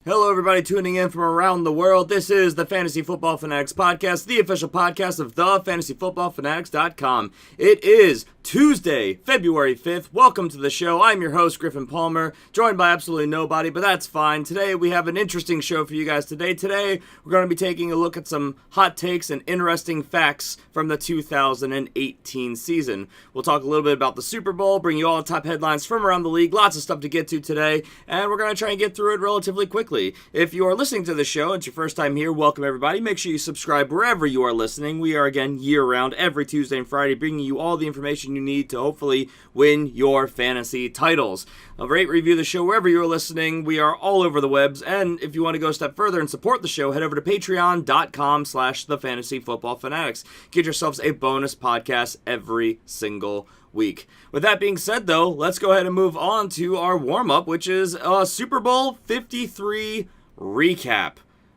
Hello, everybody tuning in from around the world. This is the Fantasy Football Fanatics podcast, the official podcast of thefantasyfootballfanatics.com. It is Tuesday, February 5th. Welcome to the show. I'm your host, Griffin Palmer, joined by absolutely nobody, but that's fine. Today, we have an interesting show for you guys today. Today, we're going to be taking a look at some hot takes and interesting facts from the 2018 season. We'll talk a little bit about the Super Bowl, bring you all the top headlines from around the league. Lots of stuff to get to today, and we're going to try and get through it relatively quickly. If you are listening to the show, it's your first time here, welcome everybody. Make sure you subscribe wherever you are listening. We are, again, year-round, every Tuesday and Friday, bringing you all the information you need to hopefully win your fantasy titles. Rate, review the show wherever you are listening. We are all over the webs, and if you want to go a step further and support the show, head over to patreon.com/thefantasyfootballfanatics. Get yourselves a bonus podcast every single week. With that being said, though, let's go ahead and move on to our warm-up, which is Super Bowl 53 recap.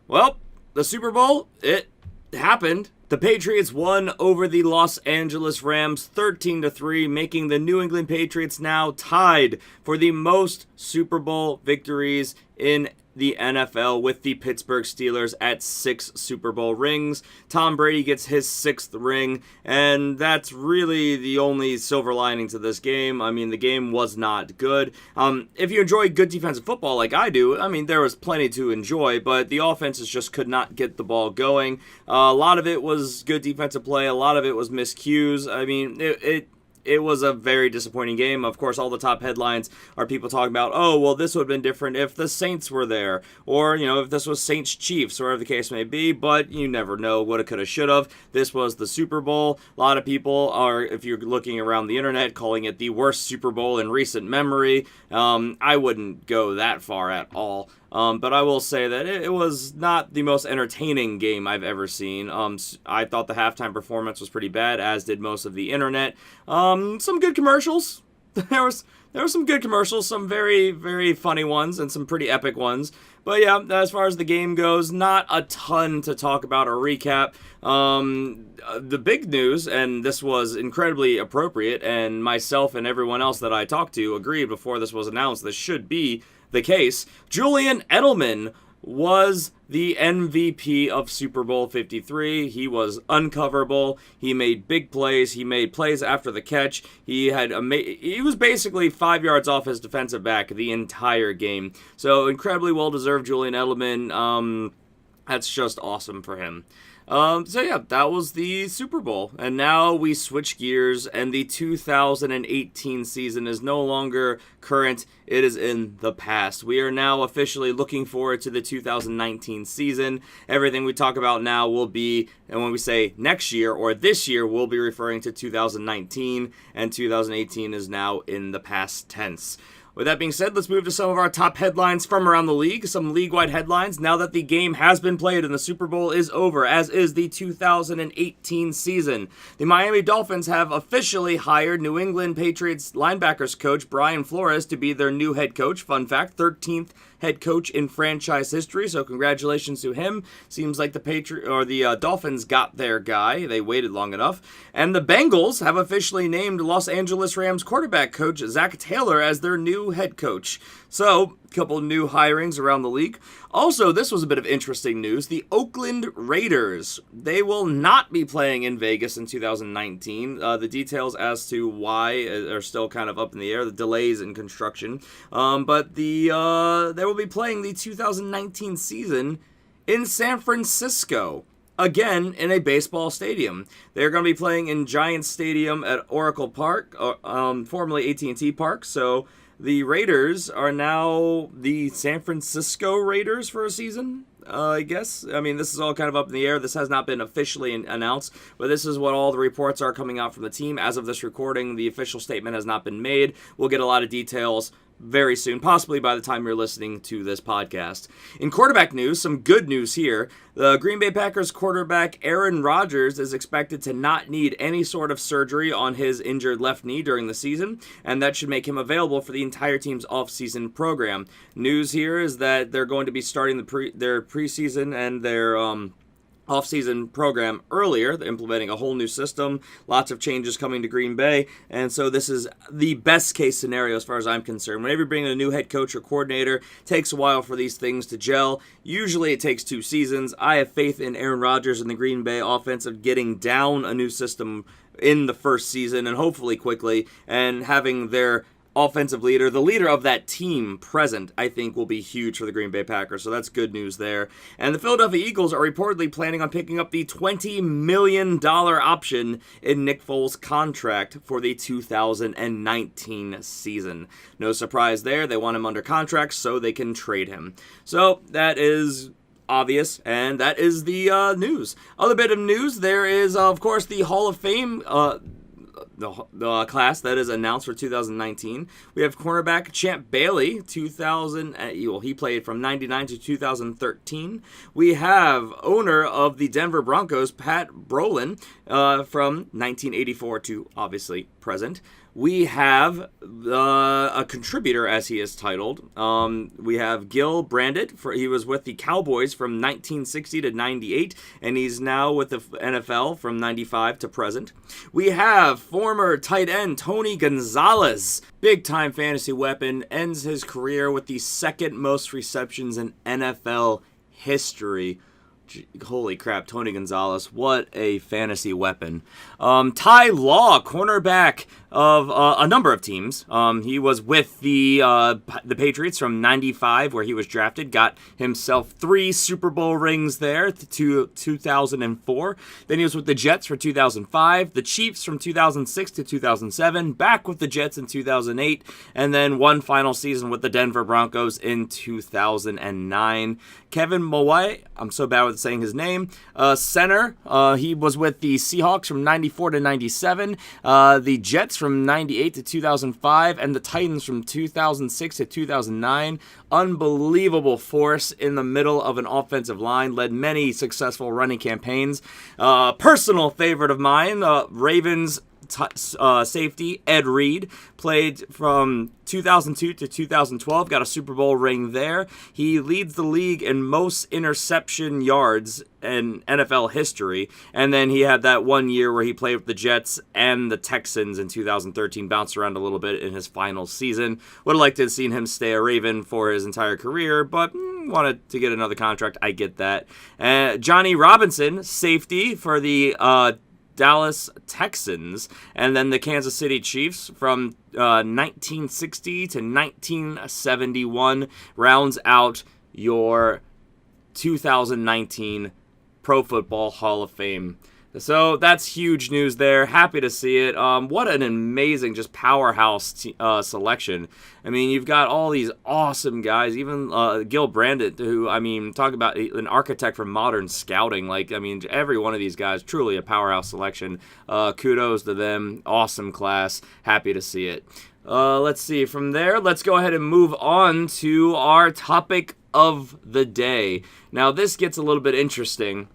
Well, the Super Bowl, it happened. The Patriots won over the Los Angeles Rams 13-3, making the New England Patriots now tied for the most Super Bowl victories in the NFL with the Pittsburgh Steelers at 6 Super Bowl rings. Tom Brady gets his 6th ring, and that's really the only silver lining to this game. I mean, the game was not good. If you enjoy good defensive football like I do, I mean, there was plenty to enjoy, but the offenses just could not get the ball going. A lot of it was good defensive play. A lot of it was miscues. I mean, it was a very disappointing game. Of course, all the top headlines are people talking about, oh, well, this would have been different if the Saints were there, or, you know, if this was Saints-Chiefs, or whatever the case may be, but you never know. Woulda, coulda, shoulda. This was the Super Bowl. A lot of people are, if you're looking around the internet, calling it the worst Super Bowl in recent memory. I wouldn't go that far at all. But I will say that it was not the most entertaining game I've ever seen. I thought the halftime performance was pretty bad, as did most of the internet. Some good commercials. There were some good commercials, some very, very funny ones, and some pretty epic ones. But yeah, as far as the game goes, not a ton to talk about or recap. The big news, and this was incredibly appropriate, and myself and everyone else that I talked to agreed before this was announced, this should be the case. Julian Edelman was the MVP of Super Bowl 53. He was uncoverable. He made big plays. He made plays after the catch. He was basically 5 yards off his defensive back the entire game. So incredibly well-deserved Julian Edelman. That's just awesome for him. So yeah, that was the Super Bowl. And now we switch gears, and the 2018 season is no longer current. It is in the past. We are now officially looking forward to the 2019 season. Everything we talk about now will be, and when we say next year or this year, we'll be referring to 2019, and 2018 is now in the past tense. With that being said, let's move to some of our top headlines from around the league, some league-wide headlines now that the game has been played and the Super Bowl is over, as is the 2018 season. The Miami Dolphins have officially hired New England Patriots linebackers coach Brian Flores to be their new head coach. Fun fact, 13th head coach in franchise history, so congratulations to him. Seems like the Dolphins got their guy. They waited long enough. And the Bengals have officially named Los Angeles Rams quarterback coach Zach Taylor as their new head coach. So, a couple new hirings around the league. Also, this was a bit of interesting news. The Oakland Raiders, they will not be playing in Vegas in 2019. The details as to why are still kind of up in the air, the delays in construction. But they will be playing the 2019 season in San Francisco. Again, in a baseball stadium. They're going to be playing in Giants Stadium at Oracle Park, formerly AT&T Park. So the Raiders are now the San Francisco Raiders for a season, I guess. I mean, this is all kind of up in the air. This has not been officially announced, but this is what all the reports are coming out from the team. As of this recording, the official statement has not been made. We'll get a lot of details very soon, possibly by the time you're listening to this podcast. In quarterback news, some good news here. The Green Bay Packers quarterback Aaron Rodgers is expected to not need any sort of surgery on his injured left knee during the season, and that should make him available for the entire team's offseason program. News here is that they're going to be starting their preseason and their offseason program earlier. They're implementing a whole new system, lots of changes coming to Green Bay, and so this is the best case scenario as far as I'm concerned. Whenever you bring in a new head coach or coordinator, it takes a while for these things to gel. Usually it takes 2 seasons. I have faith in Aaron Rodgers and the Green Bay offense of getting down a new system in the first season and hopefully quickly, and having their offensive leader, the leader of that team present, I think will be huge for the Green Bay Packers, so that's good news there. And the Philadelphia Eagles are reportedly planning on picking up the $20 million option in Nick Foles' contract for the 2019 season. No surprise there, they want him under contract so they can trade him. So that is obvious, and that is the news. Other bit of news, there is, of course, the Hall of Fame the class that is announced for 2019. We have cornerback Champ Bailey, he played from 99 to 2013. We have owner of the Denver Broncos, Pat Brolin, from 1984 to obviously present. We have a contributor, as he is titled. We have Gil Brandit. He was with the Cowboys from 1960 to 98, and he's now with the NFL from 95 to present. We have former tight end Tony Gonzalez, big-time fantasy weapon, ends his career with the second most receptions in NFL history. Holy crap, Tony Gonzalez, what a fantasy weapon. Ty Law, cornerback of a number of teams. He was with the Patriots from 95, where he was drafted, got himself 3 Super Bowl rings there to 2004. Then he was with the Jets for 2005, the Chiefs from 2006 to 2007, back with the Jets in 2008, and then one final season with the Denver Broncos in 2009. Kevin Moway, I'm so bad with saying his name, center. He was with the Seahawks from 94 to 97, the Jets from 98 to 2005, and the Titans from 2006 to 2009. Unbelievable force in the middle of an offensive line, led many successful running campaigns. Personal favorite of mine, Ravens safety Ed Reed, played from 2002 to 2012, got a Super Bowl ring there. He leads the league in most interception yards in NFL history, and then he had that one year where he played with the Jets and the Texans in 2013, bounced around a little bit in his final season. Would have liked to have seen him stay a Raven for his entire career, but wanted to get another contract. I get that. Johnny Robinson, safety for the Dallas Texans, and then the Kansas City Chiefs from 1960 to 1971 rounds out your 2019 Pro Football Hall of Fame. So that's huge news there. Happy to see it. What an amazing, just powerhouse selection. I mean, you've got all these awesome guys, even Gil Brandit, who, I mean, talk about an architect for modern scouting. Like, I mean, every one of these guys, truly a powerhouse selection. Kudos to them. Awesome class. Happy to see it. Let's see. From there, let's go ahead and move on to our topic of the day. Now, this gets a little bit interesting.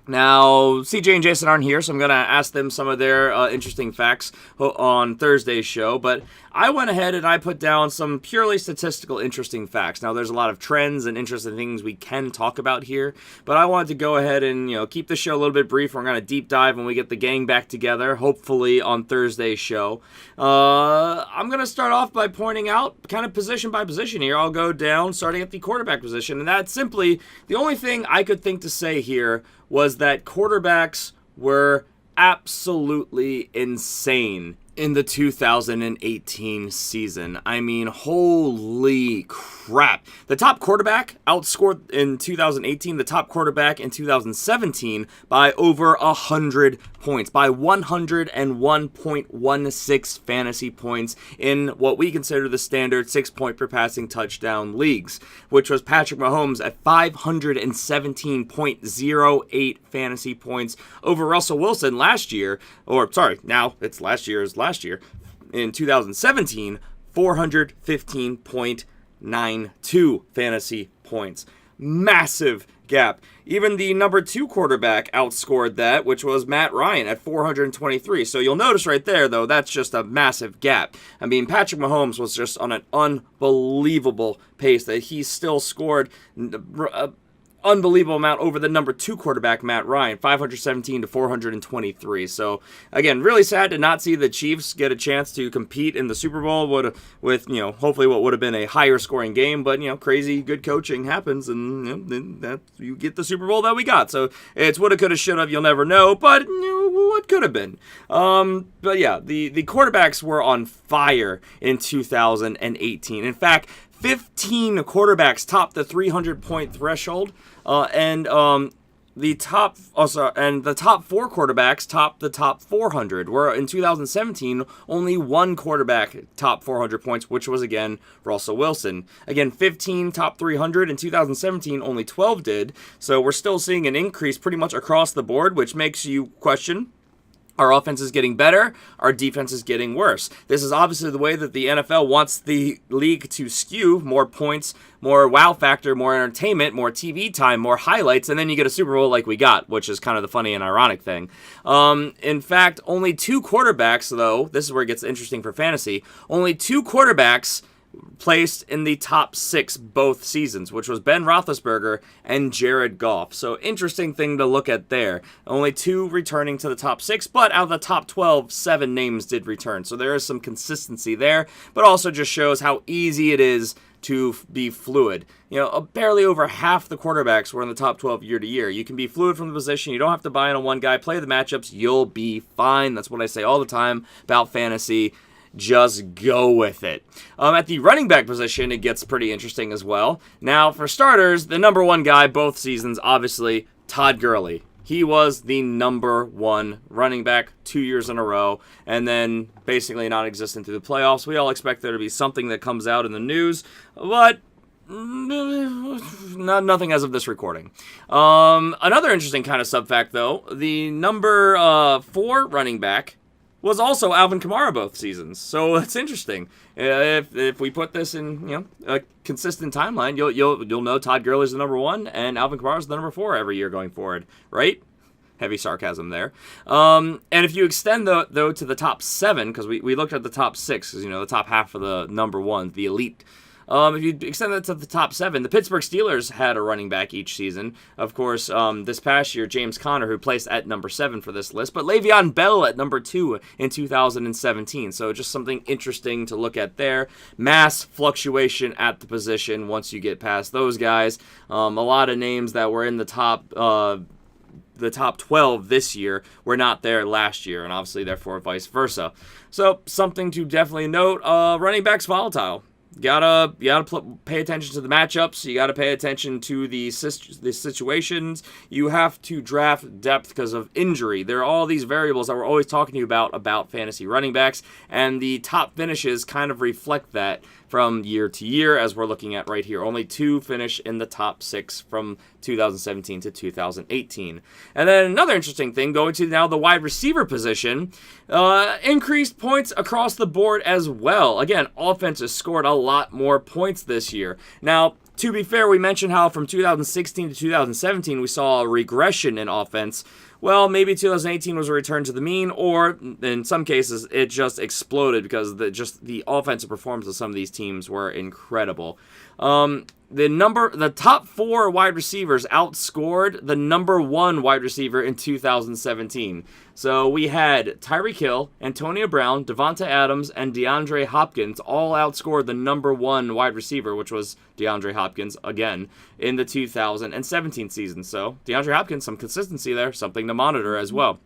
Now, CJ and Jason aren't here, so I'm going to ask them some of their interesting facts on Thursday's show, but I went ahead and I put down some purely statistical interesting facts. Now, there's a lot of trends and interesting things we can talk about here, but I wanted to go ahead and, keep the show a little bit brief. We're going to deep dive when we get the gang back together, hopefully on Thursday's show. I'm going to start off by pointing out kind of position by position here. I'll go down starting at the quarterback position, and that's simply the only thing I could think to say here was that quarterbacks were absolutely insane in the 2018 season. I mean, holy crap. The top quarterback outscored in 2018 the top quarterback in 2017 by over 100 points, by 101.16 fantasy points in what we consider the standard 6-point per passing touchdown leagues, which was Patrick Mahomes at 517.08 fantasy points over Russell Wilson last year, now it's last year, in 2017, 415.92 fantasy points. Massive gap. Even the number 2 quarterback outscored that, which was Matt Ryan at 423. So you'll notice right there, though, that's just a massive gap. I mean, Patrick Mahomes was just on an unbelievable pace that he still scored unbelievable amount over the number 2 quarterback, Matt Ryan, 517 to 423. So, again, really sad to not see the Chiefs get a chance to compete in the Super Bowl with, hopefully what would have been a higher scoring game. But, crazy good coaching happens, and that you get the Super Bowl that we got. So, it's woulda, coulda, shoulda, you'll never know. But, what could have been. But, yeah, the quarterbacks were on fire in 2018. In fact, 15 quarterbacks topped the 300-point threshold, and the top 4 quarterbacks topped the top 400. Where in 2017, only one quarterback topped 400 points, which was again Russell Wilson. Again, 15 top 300 in 2017, only 12 did. So we're still seeing an increase pretty much across the board, which makes you question. Our offense is getting better. Our defense is getting worse. This is obviously the way that the NFL wants the league to skew. More points, more wow factor, more entertainment, more TV time, more highlights, and then you get a Super Bowl like we got, which is kind of the funny and ironic thing. In fact, only 2 quarterbacks, though, this is where it gets interesting for fantasy, only 2 quarterbacks placed in the top 6 both seasons, which was Ben Roethlisberger and Jared Goff. So interesting thing to look at there. Only 2 returning to the top 6, but out of the top 12, 7 names did return. So there is some consistency there, but also just shows how easy it is to be fluid. Barely over half the quarterbacks were in the top 12 year to year. You can be fluid from the position. You don't have to buy in on one guy. Play the matchups. You'll be fine. That's what I say all the time about fantasy. Just go with it. At the running back position, it gets pretty interesting as well. Now, for starters, the number 1 guy both seasons, obviously, Todd Gurley. He was the number 1 running back 2 years in a row, and then basically non-existent through the playoffs. We all expect there to be something that comes out in the news, but nothing as of this recording. Another interesting kind of sub-fact, though, the number 4 running back was also Alvin Kamara both seasons. So it's interesting. If we put this in a consistent timeline, you'll know Todd Gurley's the number 1 and Alvin Kamara's the number 4 every year going forward, right? Heavy sarcasm there. And if you extend though to the top 7, because we looked at the top 6, because the top half of the number 1, the elite. If you extend that to the top 7, the Pittsburgh Steelers had a running back each season. Of course, this past year, James Conner, who placed at number 7 for this list, but Le'Veon Bell at number 2 in 2017. So just something interesting to look at there. Mass fluctuation at the position once you get past those guys. A lot of names that were in the top 12 this year were not there last year, and obviously, therefore, vice versa. So something to definitely note, running backs volatile. You gotta pay attention to the matchups. You gotta pay attention to the situations. You have to draft depth because of injury. There are all these variables that we're always talking to you about fantasy running backs, and the top finishes kind of reflect that from year to year, as we're looking at right here. Only 2 finish in the top 6 from 2017 to 2018. And then another interesting thing, going to now the wide receiver position, increased points across the board as well. Again, offense has scored a lot more points this year. Now, to be fair, we mentioned how from 2016 to 2017 we saw a regression in offense. Well, maybe 2018 was a return to the mean, or in some cases it just exploded because the offensive performance of some of these teams were incredible. The top 4 wide receivers outscored the number 1 wide receiver in 2017. So we had Tyreek Hill, Antonio Brown, Devonta Adams, and DeAndre Hopkins all outscored the number 1 wide receiver, which was DeAndre Hopkins, again, in the 2017 season. So DeAndre Hopkins, some consistency there, something to monitor as well.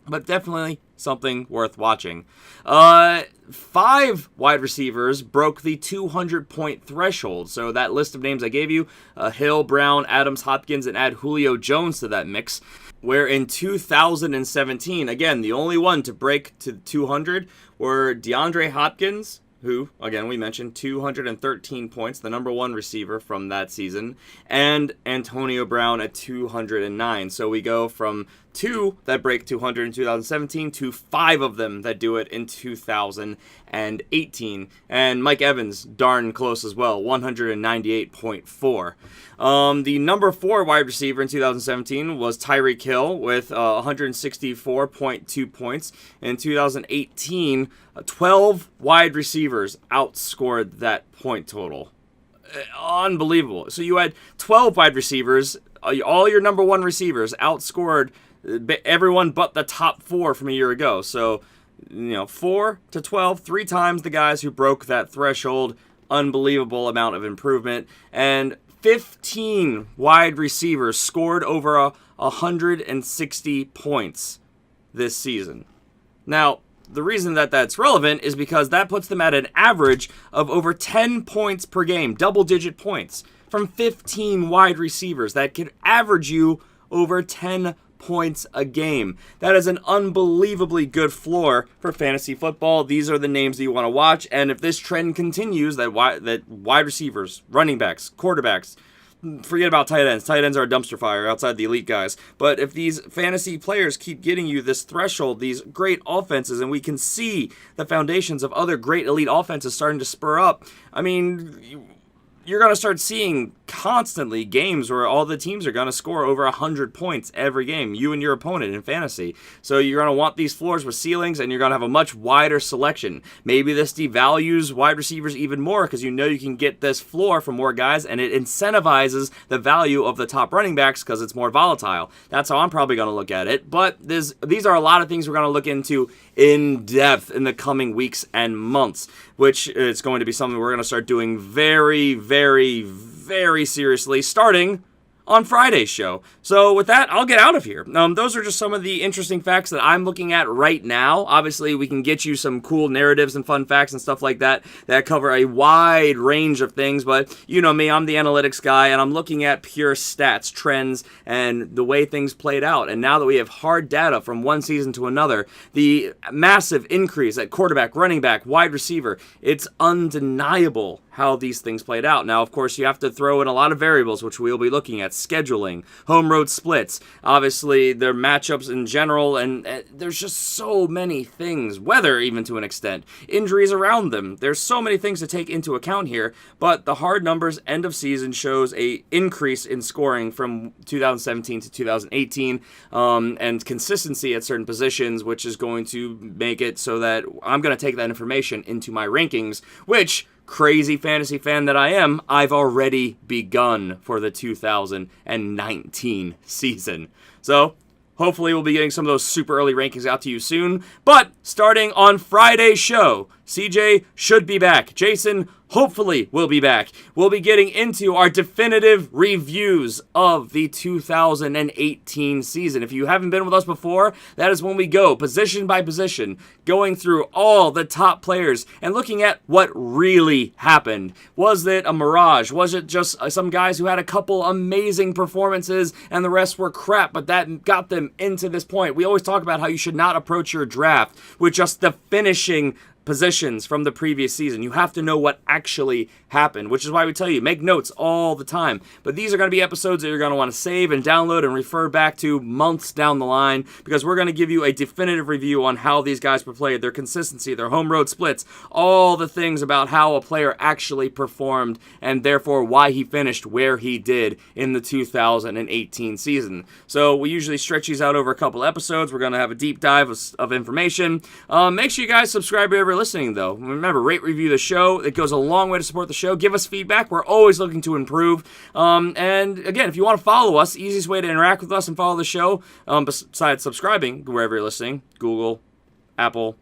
But definitely something worth watching. 5 wide receivers broke the 200-point threshold. So that list of names I gave you, Hill, Brown, Adams, Hopkins, and add Julio Jones to that mix. Where in 2017, again, the only one to break to 200 were DeAndre Hopkins, who, again, we mentioned 213 points, the number 1 receiver from that season, and Antonio Brown at 209. So we go from 2 that break 200 in 2017 to 5 of them that do it in 2018. And Mike Evans, darn close as well, 198.4. The number 4 wide receiver in 2017 was Tyreek Hill with 164.2 points. In 2018, 12 wide receivers outscored that point total. Unbelievable. So you had 12 wide receivers all your number one receivers outscored everyone but the top 4 from a year ago. So, 4 to 12, 3 times the guys who broke that threshold. Unbelievable amount of improvement. And 15 wide receivers scored over 160 points this season. Now, the reason that that's relevant is because that puts them at an average of over 10 points per game, double-digit points, from 15 wide receivers. That could average you over 10 points a game. That is an unbelievably good floor for fantasy football. These are the names that you want to watch, and if this trend continues, that wide receivers, running backs, quarterbacks, forget about tight ends. Tight ends are a dumpster fire outside the elite guys. But if these fantasy players keep getting you this threshold, these great offenses, and we can see the foundations of other great elite offenses starting to spur up, I mean, you're going to start seeing constantly games where all the teams are going to score over 100 points every game, you and your opponent in fantasy. So you're going to want these floors with ceilings, and you're going to have a much wider selection. Maybe this devalues wide receivers even more because you can get this floor from more guys, and it incentivizes the value of the top running backs because it's more volatile. That's how I'm probably going to look at it. But these are a lot of things we're going to look into in depth in the coming weeks and months, which is going to be something we're going to start doing very, very, very seriously starting on Friday's show. So with that, I'll get out of here. Those are just some of the interesting facts that I'm looking at right now. Obviously, we can get you some cool narratives and fun facts and stuff like that cover a wide range of things, but you know me, I'm the analytics guy, and I'm looking at pure stats, trends, and the way things played out. And now that we have hard data from one season to another, the massive increase at quarterback, running back, wide receiver, it's undeniable how these things played out. Now, of course, you have to throw in a lot of variables, which we'll be looking at. Scheduling, home road splits, obviously their matchups in general, and there's just so many things, weather even to an extent, injuries around them. There's so many things to take into account here, but the hard numbers end of season shows a increase in scoring from 2017 to 2018, and consistency at certain positions, which is going to make it so that I'm going to take that information into my rankings, which, crazy fantasy fan that I am, I've already begun for the 2019 season. So, hopefully we'll be getting some of those super early rankings out to you soon. But, starting on Friday's show, CJ should be back. Jason hopefully will be back. We'll be getting into our definitive reviews of the 2018 season. If you haven't been with us before, that is when we go position by position, going through all the top players and looking at what really happened. Was it a mirage? Was it just some guys who had a couple amazing performances and the rest were crap, but that got them into this point? We always talk about how you should not approach your draft with just the finishing positions from the previous season. You have to know what actually happened, which is why we tell you, make notes all the time. But these are going to be episodes that you're going to want to save and download and refer back to months down the line, because we're going to give you a definitive review on how these guys played, their consistency, their home road splits, all the things about how a player actually performed, and therefore why he finished where he did in the 2018 season. So we usually stretch these out over a couple episodes. We're going to have a deep dive of information. Make sure you guys subscribe wherever you're listening, though. Remember, rate, review the show. It goes a long way to support the show. Give us feedback. We're always looking to improve. And again, if you want to follow us, the easiest way to interact with us and follow the show, besides subscribing wherever you're listening, Google, Apple,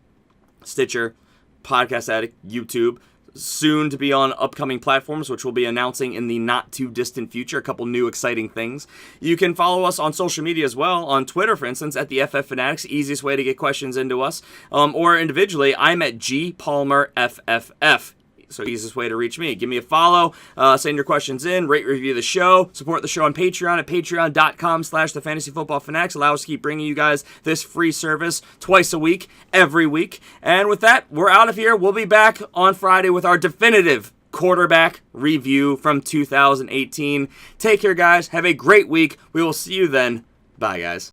Stitcher, Podcast Addict, YouTube, soon to be on upcoming platforms, which we'll be announcing in the not too distant future, a couple new exciting things. You can follow us on social media as well, on Twitter, for instance, at the FF Fanatics, easiest way to get questions into us, or individually, I'm at GPalmerFFF. So easiest way to reach me. Give me a follow, send your questions in, rate, review the show, support the show on Patreon at patreon.com/thefantasyfootballfanatics. Allow us to keep bringing you guys this free service twice a week, every week. And with that, we're out of here. We'll be back on Friday with our definitive quarterback review from 2018. Take care, guys. Have a great week. We will see you then. Bye, guys.